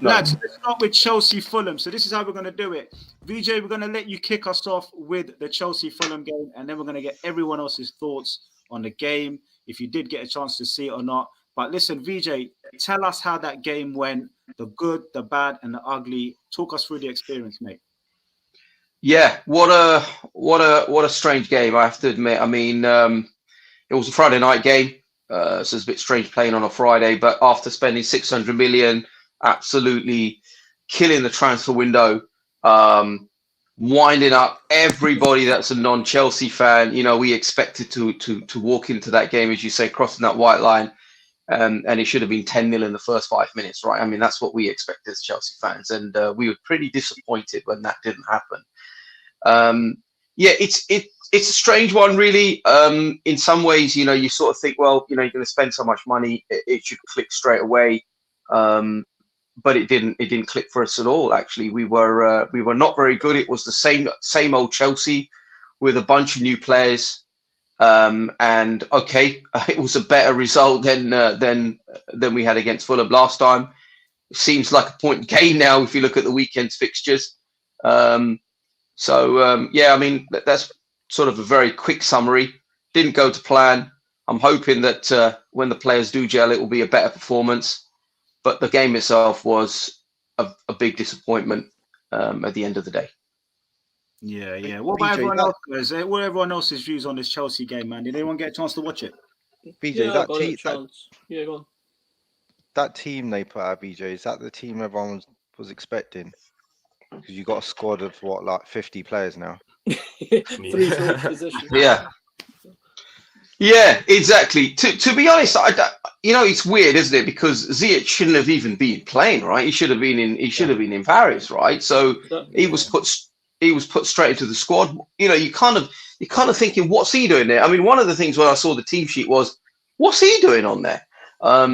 No. Lads, let's start with Chelsea Fulham. So this is how we're going to do it. VJ, we're going to let you kick us off with the Chelsea Fulham game, and then we're going to get everyone else's thoughts on the game, if you did get a chance to see it or not. But listen, VJ, tell us how that game went, the good, the bad, and the ugly. Talk us through the experience, mate. Yeah, what a strange game, I have to admit. I mean, it was a Friday night game, so it's a bit strange playing on a Friday. But after spending 600 million, absolutely killing the transfer window, winding up everybody that's a non-Chelsea fan. You know, we expected to walk into that game, as you say, crossing that white line, and it should have been 10-0 in the first 5 minutes, right? I mean, that's what we expected as Chelsea fans, and we were pretty disappointed when that didn't happen. Yeah, it's a strange one, really. In some ways, you know, you sort of think, well, you know, you're going to spend so much money, it should click straight away. But it didn't. It didn't click for us at all. Actually, we were not very good. It was the same old Chelsea with a bunch of new players. And okay, it was a better result than we had against Fulham last time. It seems like a point game now if you look at the weekend's fixtures. Yeah, I mean, that's sort of a very quick summary. Didn't go to plan. I'm hoping that when the players do gel, it will be a better performance. But the game itself was a big disappointment at the end of the day. Yeah. What about everyone else, guys? What are everyone else's views on this Chelsea game, man? Did anyone get a chance to watch it? BJ, Yeah, go on. That team they put out, BJ, is that the team everyone was expecting? Because you got a squad of what, like 50 players now? 3 short positions. Yeah, exactly. To be honest, you know, it's weird, isn't it? Because Ziyech shouldn't have even been playing, right? He should have been in Paris, right? So he was put straight into the squad. You know, you're kind of thinking, what's he doing there? I mean, one of the things when I saw the team sheet was, what's he doing on there? I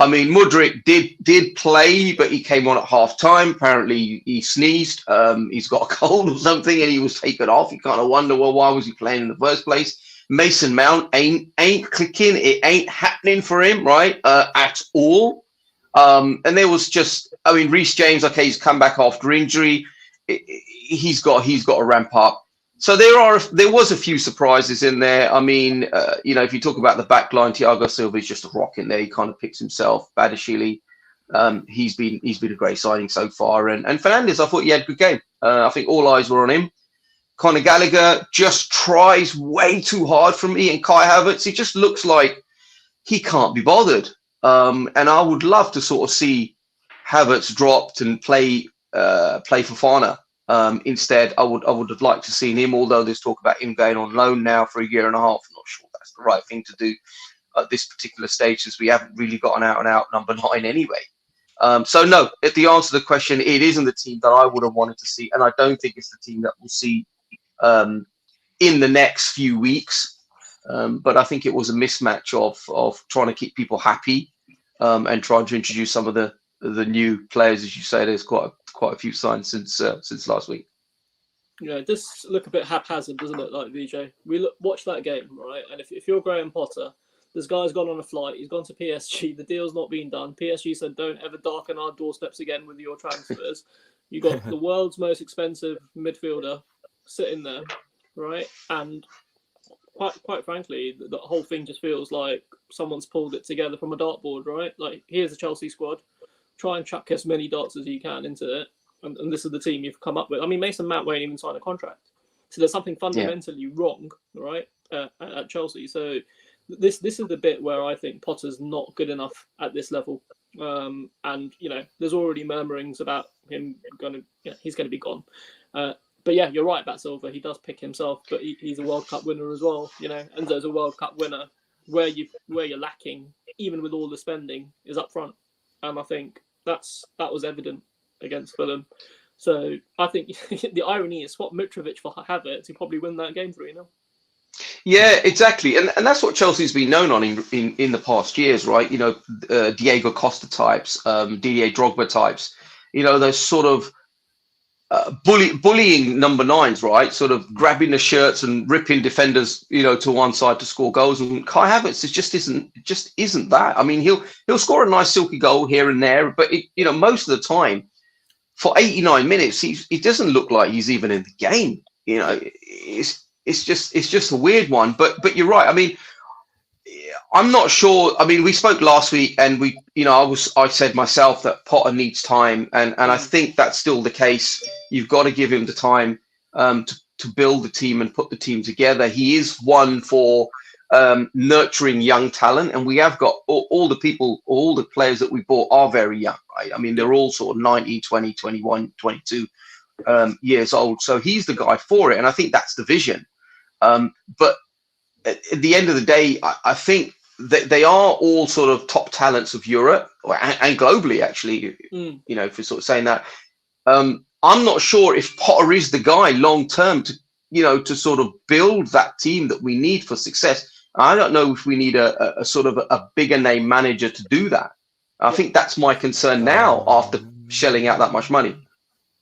mean, Mudryk did play, but he came on at half time. Apparently, he sneezed. He's got a cold or something, and he was taken off. You kind of wonder, well, why was he playing in the first place? Mason Mount ain't clicking. It ain't happening for him, right? At all. And there was just, I mean, Reece James. Okay, he's come back after injury. He's got to ramp up. So there was a few surprises in there. I mean, you know, if you talk about the back line, Thiago Silva is just a rock in there. He kind of picks himself. Badiashile, he's been a great signing so far. And Fernandes, I thought he had a good game. I think all eyes were on him. Conor Gallagher just tries way too hard for me, and Kai Havertz, it just looks like he can't be bothered. And I would love to sort of see Havertz dropped and play Fofana. Instead, I would have liked to seen him, although there's talk about him going on loan now for a year and a half. I'm not sure that's the right thing to do at this particular stage, since we haven't really got an out-and-out number 9 anyway. So no, at the answer to the question, it isn't the team that I would have wanted to see, and I don't think it's the team that we'll see in the next few weeks. But I think it was a mismatch of trying to keep people happy and trying to introduce some of the new players, as you say. There's quite a few signs since last week. Yeah, just look a bit haphazard, doesn't it? Like VJ, watch that game, right? And if you're Graham Potter, this guy's gone on a flight. He's gone to PSG. The deal's not been done. PSG said, "Don't ever darken our doorsteps again with your transfers." You got the world's most expensive midfielder sitting there, right? And quite frankly, the whole thing just feels like someone's pulled it together from a dartboard, right? Like, here's a Chelsea squad. Try and chuck as many darts as you can into it. And this is the team you've come up with. I mean, Mason Mount won't even sign a contract. So there's something fundamentally wrong, right, at Chelsea. So this is the bit where I think Potter's not good enough at this level. And, you know, there's already murmurings about him he's going to be gone. But yeah, you're right about Silva. He does pick himself, but he's a World Cup winner as well, you know. And there's a World Cup winner where you're lacking, even with all the spending, is up front. And I think that was evident against Fulham. So I think the irony is, swap Mitrovic for Havertz, you probably win that game 3-0. Yeah, exactly, and that's what Chelsea's been known on in the past years, right? You know, Diego Costa types, Didier Drogba types. You know, those sort of bullying number nines, right? Sort of grabbing the shirts and ripping defenders, to one side to score goals. And Kai Havertz just isn't that. I mean, he'll score a nice silky goal here and there, but most of the time, for 89 minutes, he doesn't look like he's even in the game. It's just a weird one. But you're right. I mean, I'm not sure. I mean, we spoke last week, and I said myself that Potter needs time, and I think that's still the case. You've got to give him the time to build the team and put the team together. He is one for nurturing young talent, and we have got all the players that we bought are very young, right? I mean, they're all sort of 19, 20, 21, 22 years old. So he's the guy for it, and I think that's the vision. But at the end of the day, I think that they are all sort of top talents of Europe and globally, actually, if we're sort of saying that. I'm not sure if Potter is the guy long term to sort of build that team that we need for success. I don't know if we need a sort of a bigger name manager to do that. I think that's my concern now after shelling out that much money.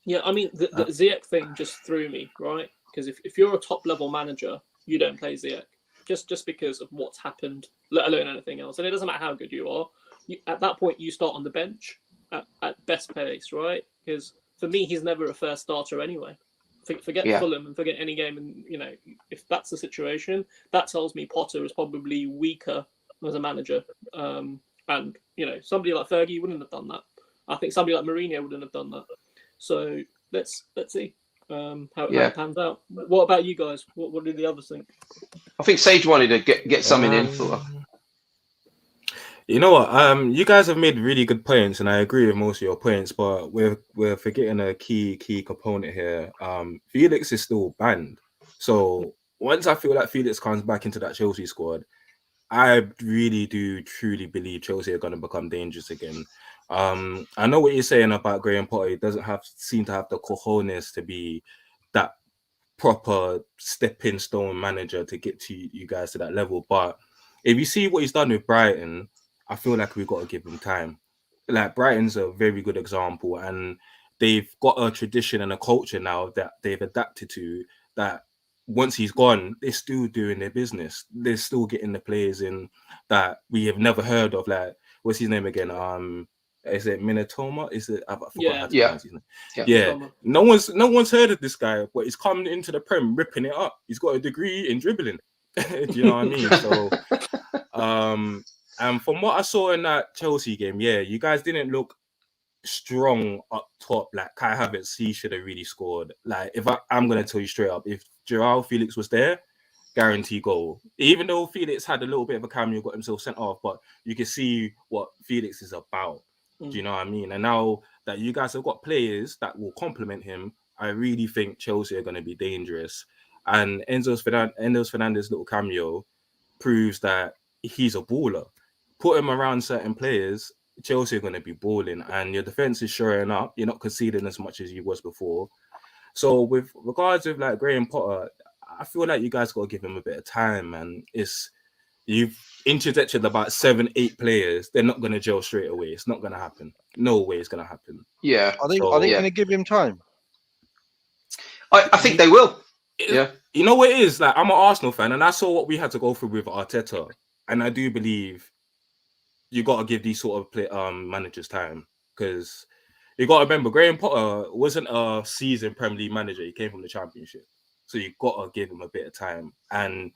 Yeah, I mean, the Ziyech thing just threw me, right? Because if you're a top level manager, you don't play Ziyech. Just because of what's happened, let alone anything else. And it doesn't matter how good you are. At that point, you start on the bench at best pace, right? Because for me, he's never a first starter anyway. Forget Fulham and forget any game. And, if that's the situation, that tells me Potter is probably weaker as a manager. And, somebody like Fergie wouldn't have done that. I think somebody like Mourinho wouldn't have done that. So let's see how it pans out. What about you guys? What did the others think? I think Sage wanted to get something in for. You know what? You guys have made really good points, and I agree with most of your points. But we're forgetting a key component here. Felix is still banned, so once I feel like Felix comes back into that Chelsea squad, I really do truly believe Chelsea are going to become dangerous again. I know what you're saying about Graham Potter. He doesn't seem to have the cojones to be that proper stepping stone manager to get to you guys to that level. But if you see what he's done with Brighton, I feel like we've got to give him time. Like, Brighton's a very good example, and they've got a tradition and a culture now that they've adapted to, that once he's gone, they're still doing their business. They're still getting the players in that we have never heard of. Like, what's his name again? Is it Minotoma? Is it? I forgot how to pronounce his name. Yeah. No one's heard of this guy, but he's coming into the Prem, ripping it up. He's got a degree in dribbling. Do you know what I mean? So, and from what I saw in that Chelsea game, you guys didn't look strong up top. Like, Kai Havertz, he should have really scored. Like, I'm gonna tell you straight up, if Joao Felix was there, guarantee goal. Even though Felix had a little bit of a cameo, got himself sent off, but you can see what Felix is about. Do you know what I mean? And now that you guys have got players that will complement him, I really think Chelsea are going to be dangerous. And Enzo Fernandez's little cameo proves that he's a baller. Put him around certain players, Chelsea are going to be balling, and your defense is shoring up. You're not conceding as much as you was before. So with regards to like Graham Potter, I feel like you guys got to give him a bit of time, man. You've introduced about 7-8 players. They're not going to gel straight away. It's not going to happen. No way it's going to happen. Yeah. Are they going to give him time? I think they will. You know what it is? Like, I'm an Arsenal fan, and I saw what we had to go through with Arteta, and I do believe you got to give these sort of managers time, because you got to remember, Graham Potter wasn't a seasoned Premier League manager. He came from the Championship, so you got to give him a bit of time. And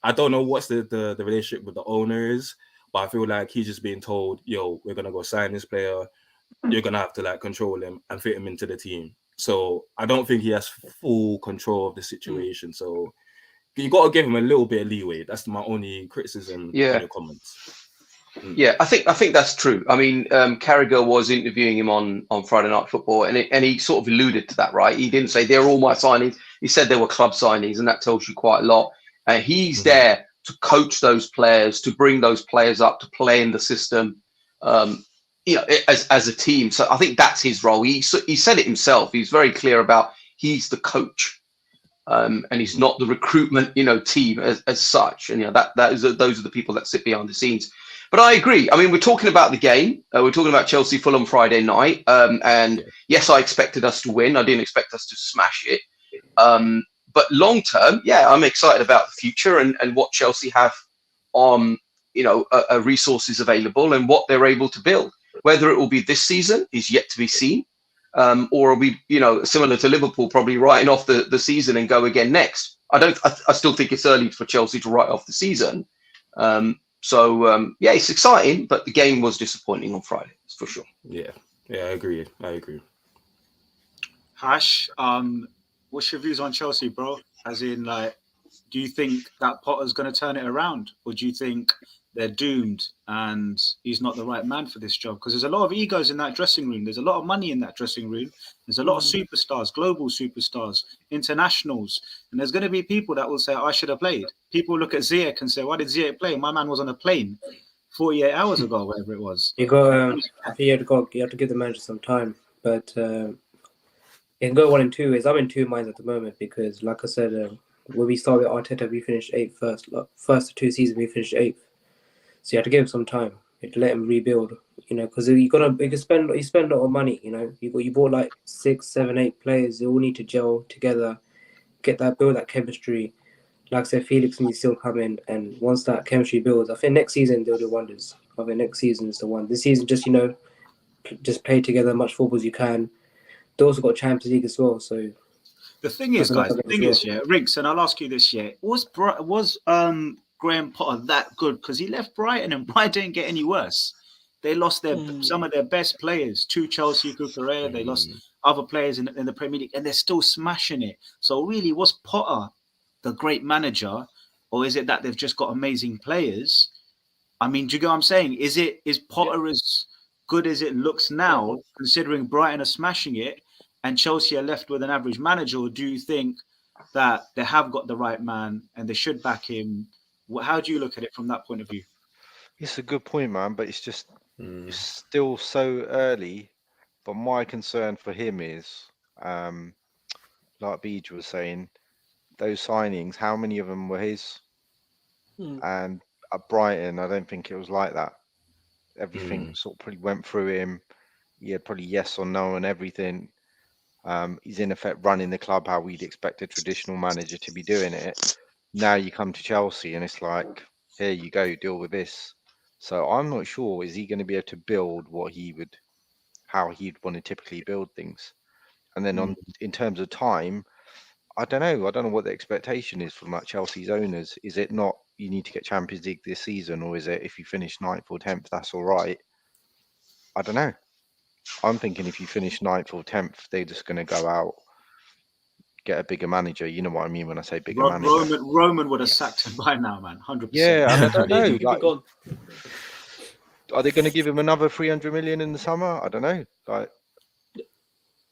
I don't know what's the relationship with the owner is, but I feel like he's just being told, yo, we're going to go sign this player. You're going to have to like control him and fit him into the team. So I don't think he has full control of the situation. So you got to give him a little bit of leeway. That's my only criticism in your comments. Yeah, I think that's true. I mean, Carragher was interviewing him on Friday Night Football, and he sort of alluded to that, right? He didn't say they're all my signings. He said they were club signings, and that tells you quite a lot. And he's there to coach those players, to bring those players up, to play in the system, as a team. So I think that's his role. He said it himself. He's very clear about he's the coach, and he's not the recruitment, team as such. And those are the people that sit behind the scenes. But I agree. I mean, we're talking about the game. We're talking about Chelsea Fulham Friday night. And yes, I expected us to win. I didn't expect us to smash it. But long term, yeah, I'm excited about the future and what Chelsea have on, resources available and what they're able to build. Whether it will be this season is yet to be seen, or will be, similar to Liverpool, probably writing off the season and go again next. I still think it's early for Chelsea to write off the season. Yeah, it's exciting, but the game was disappointing on Friday, that's for sure. Yeah, I agree. Hash, what's your views on Chelsea, bro? As in, like, do you think that Potter's going to turn it around, or do you think they're doomed and he's not the right man for this job? Because there's a lot of egos in that dressing room. There's a lot of money in that dressing room. There's a lot of superstars, global superstars, internationals, and there's going to be people that will say, "I should have played." People look at Ziyech and say, "Why did Ziyech play? My man was on a plane 48 hours ago, whatever it was." You got, I think you have to give the manager some time, but it can go one in two ways. I'm in two minds at the moment because, like I said, when we started Arteta, we finished eighth first. First 2 seasons, we finished eighth. So you have to give him some time. You have to let him rebuild. Because you spend a lot of money. You bought like 6, 7, 8 players. They all need to gel together, build that chemistry. Like I said, Felix needs to still come in, and once that chemistry builds, I think next season they'll do wonders. I think next season is the one. This season, just play together as much football as you can. They also got Champions League as well. So the thing is, guys, Riggs, and I'll ask you this: was Graham Potter that good? Because he left Brighton, and Brighton didn't get any worse. They lost some of their best players to Chelsea, Cucurella. They lost other players in the Premier League, and they're still smashing it. So really, was Potter the great manager, or is it that they've just got amazing players? I mean, do you get what I'm saying? Is Potter as good as it looks now, considering Brighton are smashing it and Chelsea are left with an average manager? Or do you think that they have got the right man and they should back him? How do you look at it from that point of view? It's a good point, man, but it's just it's still so early. But my concern for him is, like Beej was saying, those signings, how many of them were his? And at Brighton, I don't think it was like that. Everything sort of probably went through him. He had probably yes or no on everything. He's in effect running the club how we'd expect a traditional manager to be doing it. Now you come to Chelsea and it's like, here you go, deal with this. So I'm not sure, is he going to be able to build how he'd want to typically build things? And then in terms of time, I don't know what the expectation is from like Chelsea's owners. Is it not you need to get Champions League this season, or is it if you finish 9th or 10th, that's all right? I don't know. I'm thinking if you finish 9th or 10th, they're just going to go out, get a bigger manager. You know what I mean when I say bigger manager. Roman would have sacked him by now, man. 100%. Yeah, I don't know. Like, are they going to give him another 300 million in the summer? I don't know. Like,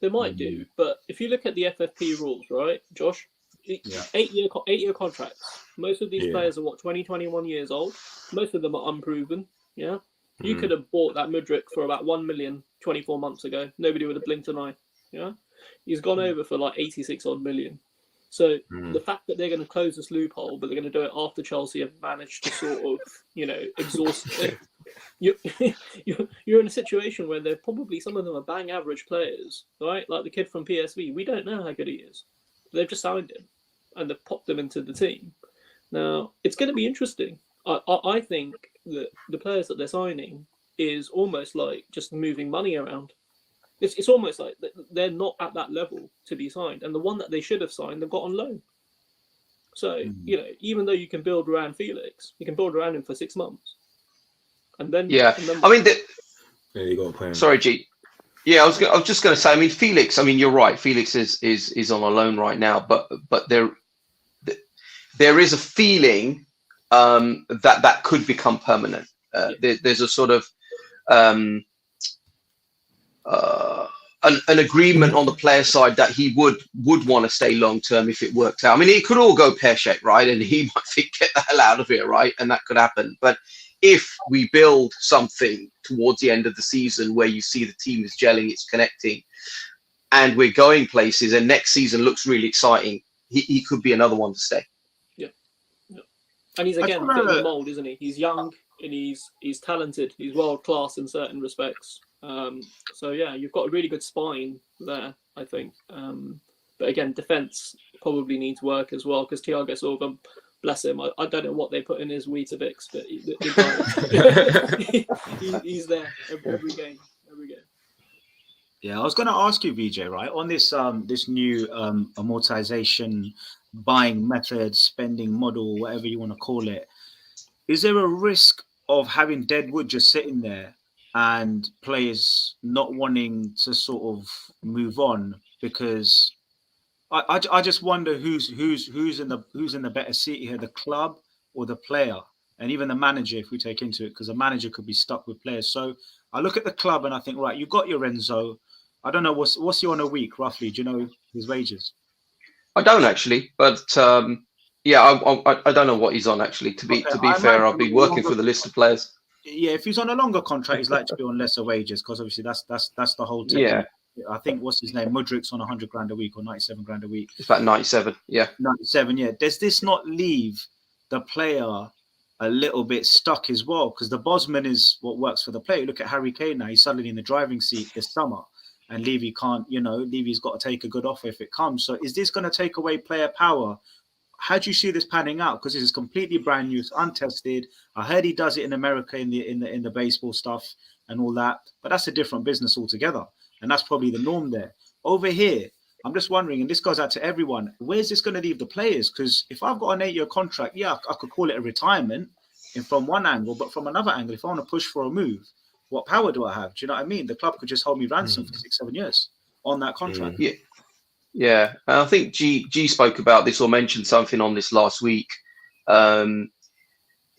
they might do, but if you look at the FFP rules, right, Josh, 8-year contracts. Most of these players are 20, 21 years old. Most of them are unproven. Yeah, you could have bought that Mudryk for about 1 million 24 months ago. Nobody would have blinked an eye. Yeah, he's gone over for like 86 odd million. So the fact that they're going to close this loophole, but they're going to do it after Chelsea have managed to sort of, exhaust it. You're in a situation where they're probably, some of them are bang average players, right? Like the kid from PSV. We don't know how good he is. They've just signed him and they've popped him into the team. Now, it's going to be interesting. I think that the players that they're signing is almost like just moving money around. It's almost like they're not at that level to be signed. And the one that they should have signed, they've got on loan. So, even though you can build around Felix, you can build around him for 6 months. And then... I mean... you got a point. Sorry, G. Yeah, I was just going to say, I mean, Felix, I mean, you're right. Felix is on a loan right now, but there is a feeling that could become permanent. There's a sort of... an agreement on the player side that he would want to stay long term if it works out. I mean, it could all go pear-shaped, right? And he might think, get the hell out of here, right? And that could happen. But if we build something towards the end of the season where you see the team is gelling, it's connecting, and we're going places, and next season looks really exciting, he could be another one to stay. Yeah. And he's again fit in the mold, isn't he? He's young. and he's talented. He's world class in certain respects. So yeah, you've got a really good spine there, I think. But again, defense probably needs work as well, because Thiago Silva, bless him, I don't know what they put in his Weetabix, but the guy, he's there every game. Yeah, I was going to ask you, VJ, right, on this this new amortization buying method, spending model, whatever you want to call it. Is there a risk of having deadwood just sitting there and players not wanting to sort of move on? Because I just wonder who's in the better seat here, the club or the player, and even the manager, if we take into it, because a manager could be stuck with players. So I look at the club and I think, right, you got your Renzo. I don't know what's he on a week roughly. Do you know his wages? I don't actually, but yeah, I don't know what he's on actually. To be fair, I'll be working for the list of players. Yeah, if he's on a longer contract, he's likely to be on lesser wages, because obviously that's the whole technique. Yeah. I think what's his name? Mudrik's on 100 grand a week or 97 grand a week. It's about 97. Yeah. 97. Yeah. Does this not leave the player a little bit stuck as well? Because the Bosman is what works for the player. Look at Harry Kane now. He's suddenly in the driving seat this summer, and Levy can't. Levy's got to take a good offer if it comes. So is this going to take away player power? How do you see this panning out? Because this is completely brand new, it's untested. I heard he does it in America in the baseball stuff and all that, but that's a different business altogether. And that's probably the norm there. Over here, I'm just wondering, and this goes out to everyone, where's this going to leave the players? Because if I've got an 8-year contract, yeah, I could call it a retirement from one angle, but from another angle, if I want to push for a move, what power do I have? Do you know what I mean? The club could just hold me ransom for 6-7 years on that contract. Yeah. Yeah. And I think G spoke about this or mentioned something on this last week.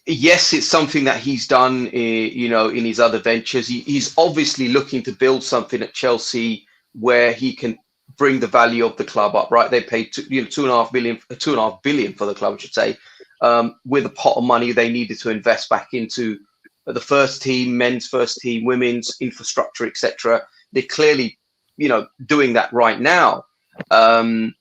Yes, it's something that he's done, in his other ventures. He's obviously looking to build something at Chelsea where he can bring the value of the club up. Right? They paid $2.5 billion for the club, I should say, with a pot of money they needed to invest back into the first team, men's first team, women's infrastructure, etc. They're clearly, doing that right now, and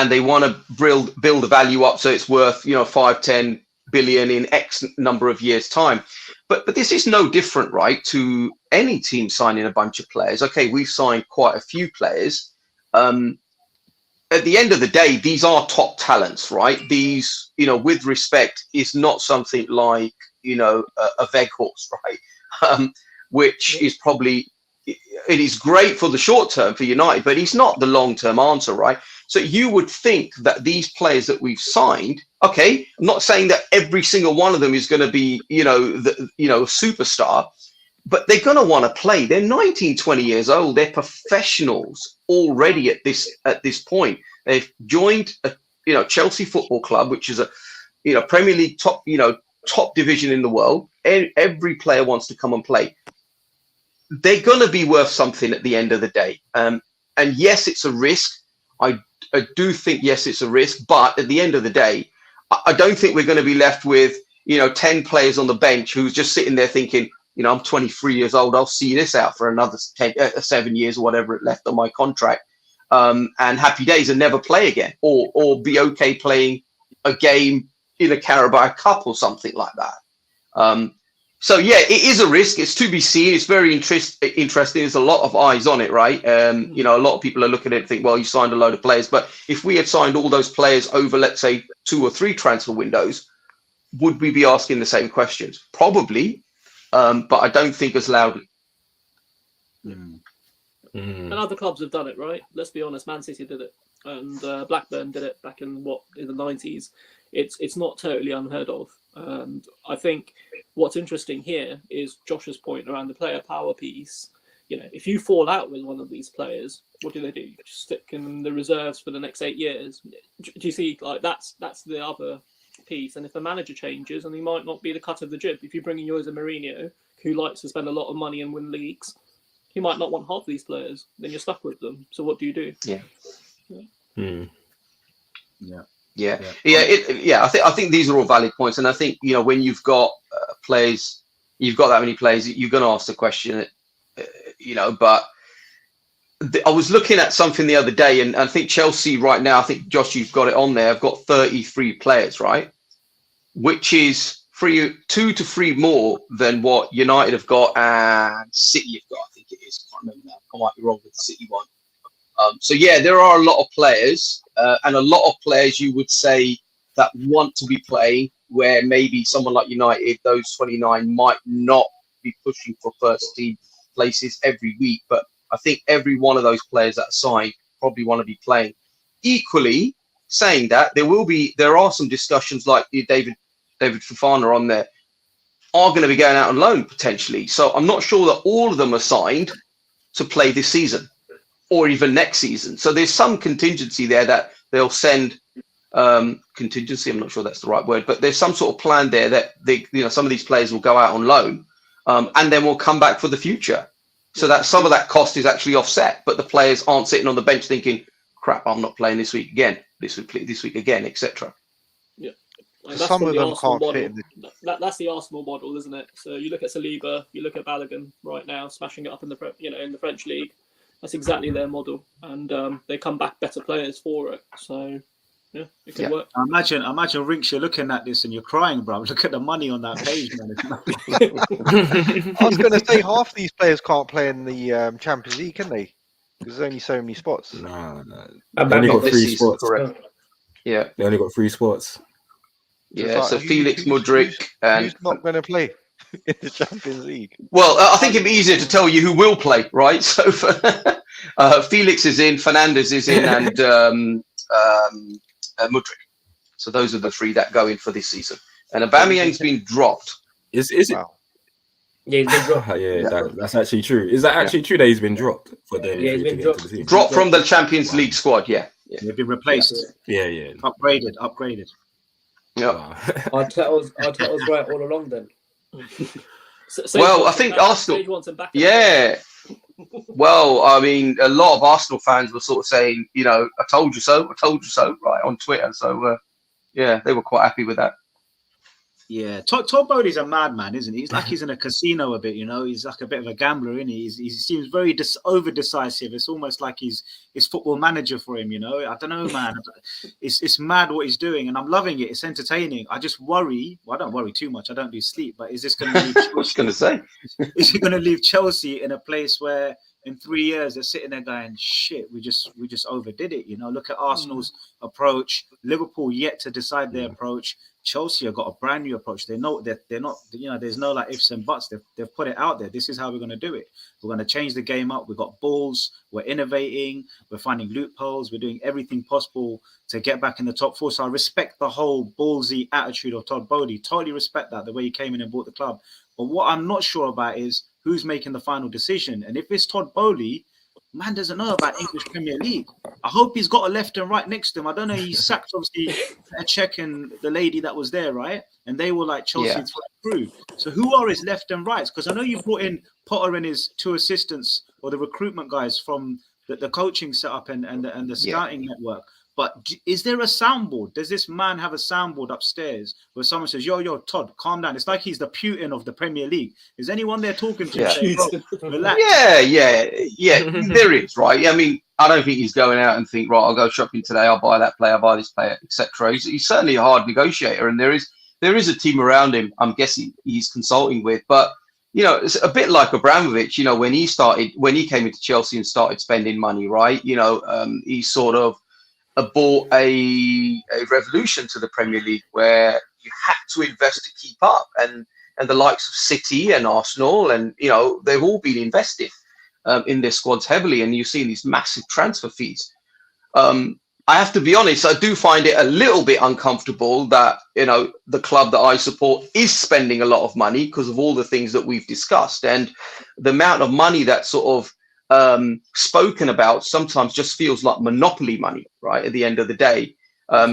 they want to build the value up so it's worth, 5-10 billion in X number of years' time. But this is no different, right, to any team signing a bunch of players. Okay, we've signed quite a few players. At the end of the day, these are top talents, right? These, with respect, is not something like, a Weghorst, right? Which is probably, it is great for the short term for United, but he's not the long-term answer, right? So you would think that these players that we've signed, okay, I'm not saying that every single one of them is going to be, a superstar, but they're going to want to play. They're 19, 20 years old. They're professionals already at this point. They've joined Chelsea Football Club, which is a, Premier League top division in the world. Every player wants to come and play. They're going to be worth something at the end of the day. And yes, it's a risk. I do think, yes, it's a risk, but at the end of the day, I don't think we're going to be left with, 10 players on the bench who's just sitting there thinking, I'm 23 years old. I'll see this out for another 7 years or whatever it left on my contract. And happy days and never play again, or be okay playing a game in a Carabao Cup or something like that. So yeah, it is a risk. It's to be seen. It's very interesting. There's a lot of eyes on it, right? A lot of people are looking at it and think, well, you signed a load of players, but if we had signed all those players over, let's say, 2 or 3 transfer windows, would we be asking the same questions? Probably, but I don't think as loudly. And other clubs have done it, right? Let's be honest. Man City did it, and Blackburn did it back in the 90s. It's not totally unheard of. And I think what's interesting here is Josh's point around the player power piece. If you fall out with one of these players, what do? You just stick in the reserves for the next 8 years. Do you see? Like that's the other piece. And if the manager changes, and he might not be the cut of the jib, if you bring in Jose Mourinho, who likes to spend a lot of money and win leagues, he might not want half these players. Then you're stuck with them. So what do you do? Yeah. I think these are all valid points, and I think when you've got players, you've got that many players, you're going to ask the question, But I was looking at something the other day, and I think Chelsea right now, I think Josh, you've got it on there. I've got 33 players, right, which is 2 to 3 more than what United have got and City have got. I think it is. I can't remember now. I might be wrong with the City one. So yeah, there are a lot of players, and a lot of players you would say that want to be playing, where maybe someone like United, those 29 might not be pushing for first team places every week, but I think every one of those players that are signed probably want to be playing. Equally, saying that, there are some discussions like David Fofana on there are going to be going out on loan potentially. So I'm not sure that all of them are signed to play this season or even next season. So there's some contingency there that they'll send. Contingency, I'm not sure that's the right word, but there's some sort of plan there that some of these players will go out on loan, and then will come back for the future. So that some of that cost is actually offset, but the players aren't sitting on the bench thinking, "Crap, I'm not playing this week again. This week again, etc." Yeah, Some of them can't fit. That's the Arsenal model, isn't it? So you look at Saliba, you look at Balogun right now, smashing it up in the in the French league. That's exactly their model, and they come back better players for it. So. Yeah, it can work. Imagine Rinks, you're looking at this and you're crying, bro. Look at the money on that page, man. I was going to say half these players can't play in the Champions League, can they? Because there's only so many spots. No. They only got 3 season, spots. Correct. Yeah. They only got 3 spots. Yeah. So Felix, Mudryk, and who's not going to play in the Champions League? Well, I think it'd be easier to tell you who will play, right? So Felix is in, Fernandes is in, and Mudryk. So those are the 3 that go in for this season. And Aubameyang's been dropped. Is it? Wow. Yeah, he's been dropped. That's actually true. Is that actually true that he's been dropped for the? Yeah, he's been dropped. Dropped from the Champions League squad. Yeah. They've been replaced. Yeah. Upgraded. Yeah. Wow. Arteta's right all along then. Well, I think Arsenal. Yeah. Well, I mean, a lot of Arsenal fans were sort of saying, I told you so, right, on Twitter. So, yeah, they were quite happy with that. Yeah, Todd Bowley's a madman, isn't he? He's like he's in a casino a bit, He's like a bit of a gambler, isn't he? He seems very over-decisive. It's almost like he's football manager for him, I don't know, man. It's mad what he's doing, and I'm loving it. It's entertaining. I just worry. Well, I don't worry too much. I don't do sleep. But is this going to leave Chelsea? I was going to say. Is he going to leave Chelsea in a place where in 3 years they're sitting there going, "Shit, we just overdid it." Look at Arsenal's approach. Liverpool yet to decide their approach. Chelsea have got a brand new approach. They know that they're not, there's no like ifs and buts. They've put it out there. This is how we're going to do it. We're going to change the game up. We've got balls. We're innovating. We're finding loopholes. We're doing everything possible to get back in the top 4. So I respect the whole ballsy attitude of Todd Bowley. Totally respect that, the way he came in and bought the club. But what I'm not sure about is who's making the final decision. And if it's Todd Bowley, man doesn't know about English Premier League. I hope he's got a left and right next to him. I don't know. He sacked obviously Czech and the lady that was there, right? And they were like Chelsea through. So who are his left and rights? Because I know you brought in Potter and his 2 assistants or the recruitment guys from the coaching setup and the scouting network. But is there a soundboard? Does this man have a soundboard upstairs where someone says, yo, Todd, calm down? It's like he's the Putin of the Premier League. Is anyone there talking to him? Relax. Yeah. There is, right? I mean, I don't think he's going out and think, right, I'll go shopping today. I'll buy that player, I'll buy this player, etc. He's certainly a hard negotiator, and there is a team around him, I'm guessing, he's consulting with. But, it's a bit like Abramovich, when he came into Chelsea and started spending money, right? He sort of brought a revolution to the Premier League where you had to invest to keep up, and the likes of City and Arsenal, and they've all been invested in their squads heavily, and you've seen these massive transfer fees. I have to be honest, I do find it a little bit uncomfortable that the club that I support is spending a lot of money because of all the things that we've discussed, and the amount of money that sort of spoken about sometimes just feels like monopoly money, right, at the end of the day.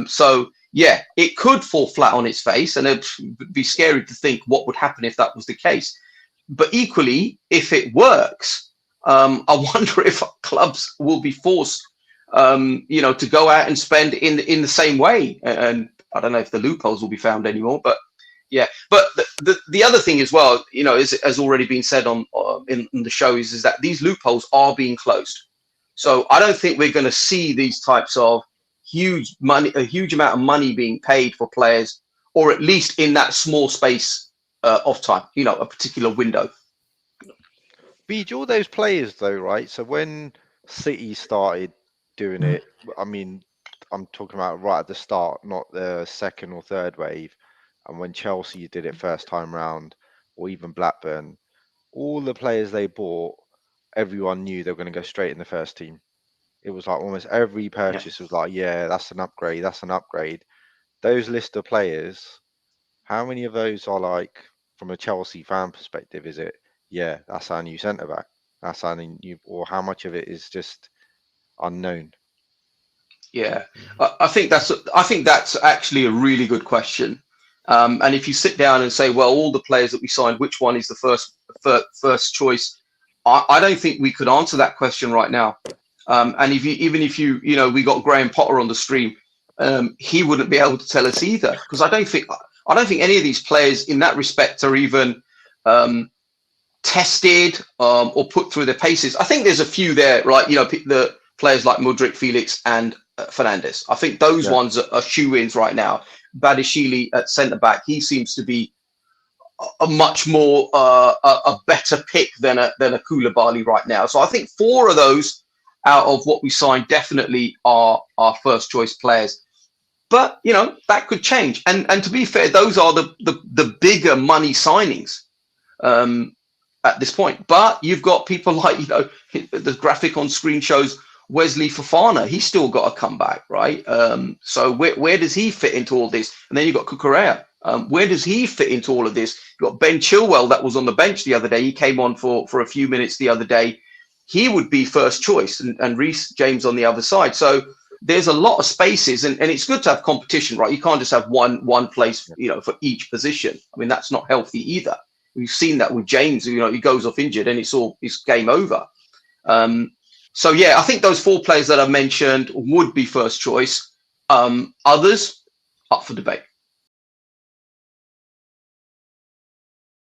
So yeah, it could fall flat on its face, and it'd be scary to think what would happen if that was the case. But equally, if it works, I wonder if clubs will be forced to go out and spend in the same way, and I don't know if the loopholes will be found anymore. But yeah, but the other thing as well, has already been said in the show is that these loopholes are being closed. So I don't think we're going to see these types of a huge amount of money being paid for players or at least in that small space of time, you know, a particular window. Beach, all those players though, right? So when City started doing it, I mean, I'm talking about right at the start, not the second or third wave. And when Chelsea did it first time round, or even Blackburn, all the players they bought, everyone knew they were going to go straight in the first team. It was like almost every purchase was like, yeah, that's an upgrade, that's an upgrade. Those list of players, how many of those are like, from a Chelsea fan perspective, is it, yeah, that's our new centre back, that's our new, or how much of it is just unknown? Yeah, I think that's actually a really good question. And if you sit down and say, well, all the players that we signed, which one is the first choice? I don't think we could answer that question right now. And even if you we got Graham Potter on the stream, he wouldn't be able to tell us either, because I don't think any of these players in that respect are even tested or put through their paces. I think there's a few there, right? You know, the players like Mudryk, Felix, and Fernandes. I think those ones are shoe-ins right now. Badishili at centre back, he seems to be a much more a better pick than a Koulibaly right now. So I think 4 of those out of what we signed definitely are our first choice players. But you know, that could change. And to be fair, those are the bigger money signings at this point. But you've got people like, you know, the graphic on screen shows Wesley Fofana. He's still got to come back, right? So where does he fit into all this? And then you've got Cucurella. Where does he fit into all of this? You've got Ben Chilwell that was on the bench the other day. He came on for a few minutes the other day. He would be first choice, and Reece James on the other side. So there's a lot of spaces, and it's good to have competition, right? You can't just have one place, you know, for each position. I mean, that's not healthy either. We've seen that with James. You know, he goes off injured and it's game over. So yeah, I think those 4 players that I mentioned would be first choice. Others up for debate.